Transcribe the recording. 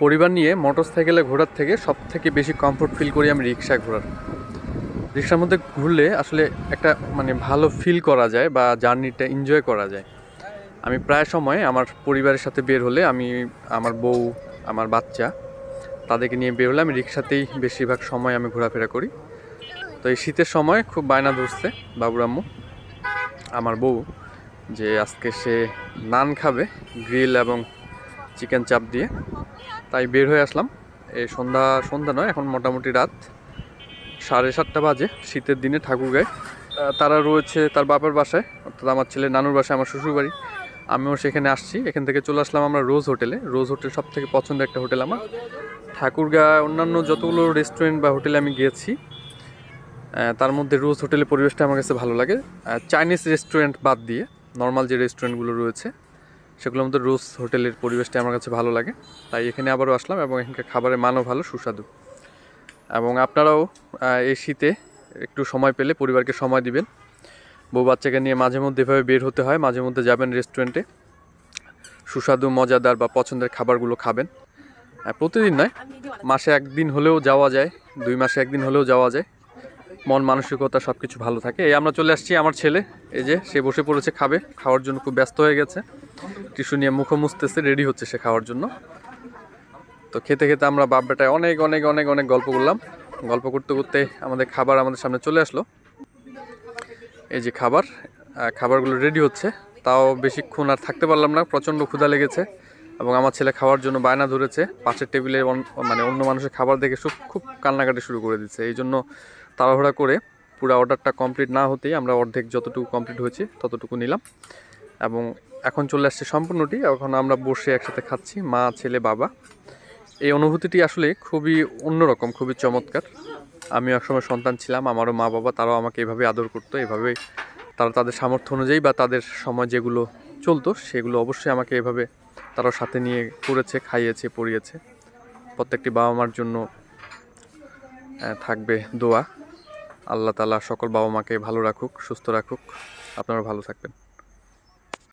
পরিবার নিয়ে মোটরসাইকেলে ঘোরার থেকে সবথেকে বেশি কমফোর্ট ফিল করি আমি রিক্সায় ঘোরার। রিক্সার মধ্যে ঘুরলে আসলে একটা ভালো ফিল করা যায় বা জার্নিটা এনজয় করা যায়। আমি প্রায় সময় আমার পরিবারের সাথে বের হলে আমার বউ, আমার বাচ্চা তাদেরকে নিয়ে বের হলে আমি রিক্সাতেই বেশিরভাগ সময় আমি ঘোরাফেরা করি। তো এই শীতের সময় খুব বায়না ধরছে বাবুর আম্মু, আমার বউ, যে আজকে সে নান খাবে গ্রিল এবং চিকেন চাপ দিয়ে। তাই বের হয়ে আসলাম। এই সন্ধ্যা নয়, এখন মোটামুটি রাত 7:30 বাজে। শীতের দিনে ঠাকুরগাঁয় তারা রয়েছে তার বাবার বাসায়, অর্থাৎ আমার ছেলে নানুর বাসায়, আমার শ্বশুরবাড়ি। আমিও সেখানে আসছি। এখান থেকে চলে আসলাম আমরা রোজ হোটেলে। রোজ হোটেল সব থেকে পছন্দের একটা হোটেল আমার। ঠাকুরগাঁ অন্যান্য যতগুলো রেস্টুরেন্ট বা হোটেলে আমি গিয়েছি তার মধ্যে রোজ হোটেলের পরিবেশটা আমার কাছে ভালো লাগে। চাইনিজ রেস্টুরেন্ট বাদ দিয়ে নর্মাল যে রেস্টুরেন্টগুলো রয়েছে সেগুলোর মধ্যে রোজ হোটেলের পরিবেশটা আমার কাছে ভালো লাগে। তাই এখানে আবারও আসলাম এবং এখানকার খাবারের মানও ভালো, সুস্বাদু। এবং আপনারাও এই শীতে একটু সময় পেলে পরিবারকে সময় দিবেন। বউ বাচ্চাকে নিয়ে মাঝে মধ্যে এভাবে বের হতে হয়, মাঝে মধ্যে যাবেন রেস্টুরেন্টে, সুস্বাদু মজাদার বা পছন্দের খাবারগুলো খাবেন। প্রতিদিন নয়, মাসে একদিন হলেও যাওয়া যায়, 2 মাসে একদিন হলেও যাওয়া যায়। মন মানসিকতা সব কিছু ভালো থাকে। এই আমরা চলে আসছি। আমার ছেলে এই যে সে বসে পড়েছে, খাওয়ার জন্য খুব ব্যস্ত হয়ে গেছে। টিস্যু নিয়ে মুখ মুছতেছে, রেডি হচ্ছে সে খাওয়ার জন্য। তো খেতে খেতে আমরা বাপ বেটায় অনেক অনেক অনেক অনেক গল্প করলাম। গল্প করতে করতে আমাদের খাবার আমাদের সামনে চলে আসলো। এই যে খাবারগুলো রেডি হচ্ছে। তাও বেশিক্ষণ আর থাকতে পারলাম না, প্রচণ্ড ক্ষুধা লেগেছে এবং আমার ছেলে খাওয়ার জন্য বায়না ধরেছে। পাশের টেবিলে অন্য মানুষের খাবার দেখে খুব কান্নাকাটি শুরু করে দিচ্ছে। এই জন্য তাড়াহুড়া করে পুরো অর্ডারটা কমপ্লিট না হতেই আমরা অর্ধেক যতটুকু কমপ্লিট হয়েছে ততটুকু নিলাম এবং এখন চলে আসছে সম্পূর্ণটি। এখন আমরা বসে একসাথে খাচ্ছি, মা, ছেলে, বাবা। এই অনুভূতিটি আসলে খুবই অন্যরকম, খুবই চমৎকার। আমিও একসময় সন্তান ছিলাম, আমারও মা বাবা তারাও আমাকে এভাবে আদর করতো। এভাবেই তারা তাদের সামর্থ্য অনুযায়ী বা তাদের সময় যেগুলো চলতো সেগুলো অবশ্যই আমাকে এভাবে তারাও সাথে নিয়ে করেছে, খাইয়েছে, পরিয়েছে। প্রত্যেকটি বাবা মার জন্য থাকবে দোয়া। আল্লাহ তাআলা সকল বাবা মাকে ভালো রাখুক, সুস্থ রাখুক। আপনারা ভালো থাকবেন।